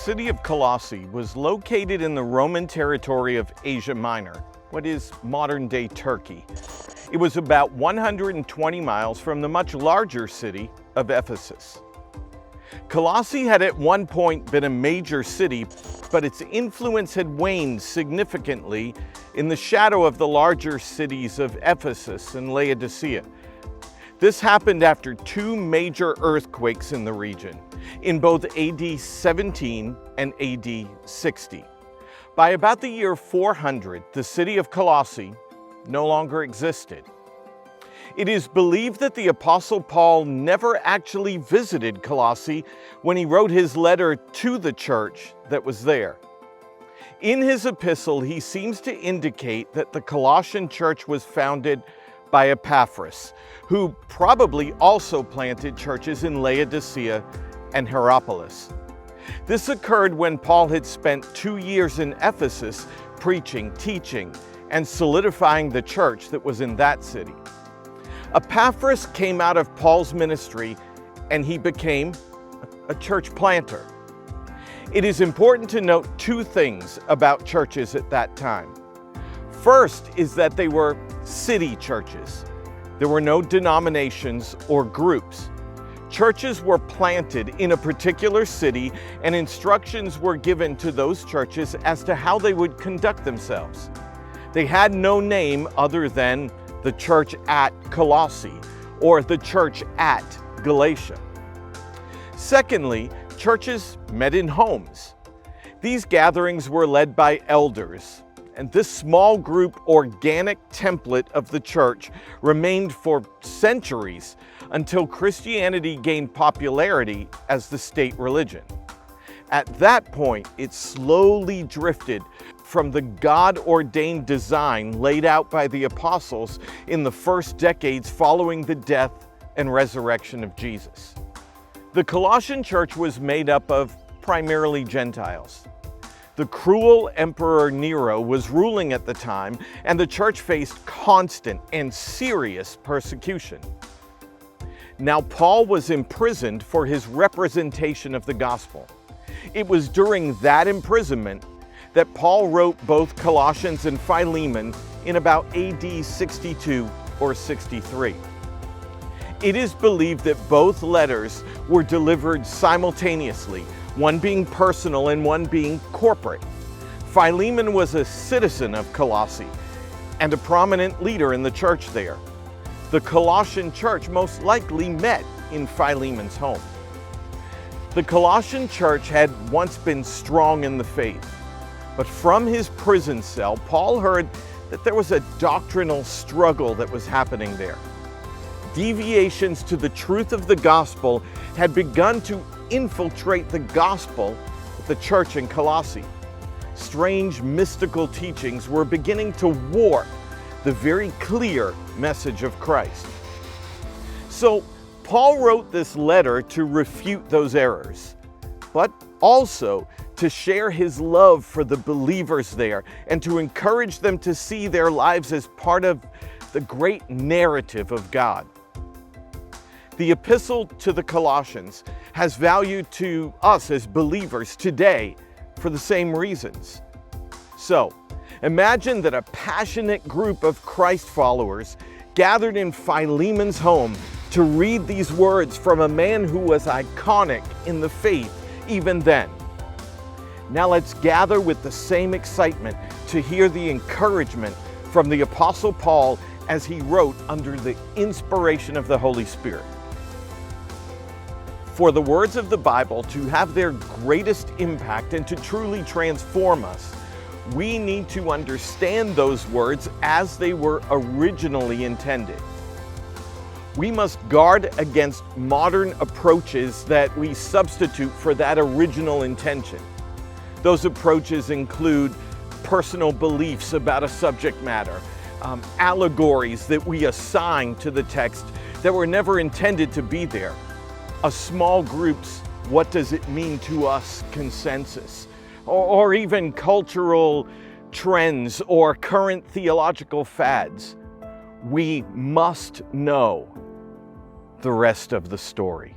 city of Colossae was located in the Roman territory of Asia Minor, what is modern-day Turkey. It was about 120 miles from the much larger city of Ephesus. Colossae had at one point been a major city, but its influence had waned significantly in the shadow of the larger cities of Ephesus and Laodicea. This happened after two major earthquakes in the region, in both AD 17 and AD 60. By about the year 400, the city of Colossae no longer existed. It is believed that the Apostle Paul never actually visited Colossae when he wrote his letter to the church that was there. In his epistle, he seems to indicate that the Colossian church was founded by Epaphras, who probably also planted churches in Laodicea and Hierapolis. This occurred when Paul had spent 2 years in Ephesus preaching, teaching, and solidifying the church that was in that city. Epaphras came out of Paul's ministry and he became a church planter. It is important to note two things about churches at that time. First is that they were city churches. There were no denominations or groups. Churches were planted in a particular city and instructions were given to those churches as to how they would conduct themselves. They had no name other than the church at Colossae or the church at Galatia. Secondly, churches met in homes. These gatherings were led by elders, and this small group organic template of the church remained for centuries until Christianity gained popularity as the state religion. At that point, it slowly drifted from the God-ordained design laid out by the apostles in the first decades following the death and resurrection of Jesus. The Colossian church was made up of primarily Gentiles. The cruel Emperor Nero was ruling at the time, and the church faced constant and serious persecution. Now, Paul was imprisoned for his representation of the gospel. It was during that imprisonment that Paul wrote both Colossians and Philemon in about AD 62 or 63. It is believed that both letters were delivered simultaneously, one being personal and one being corporate. Philemon was a citizen of Colossae and a prominent leader in the church there. The Colossian church most likely met in Philemon's home. The Colossian church had once been strong in the faith, but from his prison cell, Paul heard that there was a doctrinal struggle that was happening there. Deviations to the truth of the gospel had begun to infiltrate the gospel of the church in Colossae. Strange mystical teachings were beginning to warp the very clear message of Christ. So Paul wrote this letter to refute those errors, but also to share his love for the believers there and to encourage them to see their lives as part of the great narrative of God. The epistle to the Colossians has value to us as believers today for the same reasons. So, imagine that a passionate group of Christ followers gathered in Philemon's home to read these words from a man who was iconic in the faith even then. Now let's gather with the same excitement to hear the encouragement from the Apostle Paul as he wrote under the inspiration of the Holy Spirit. For the words of the Bible to have their greatest impact and to truly transform us, we need to understand those words as they were originally intended. We must guard against modern approaches that we substitute for that original intention. Those approaches include personal beliefs about a subject matter, allegories that we assign to the text that were never intended to be there, a small group's "what does it mean to us" consensus, or even cultural trends or current theological fads. We must know the rest of the story.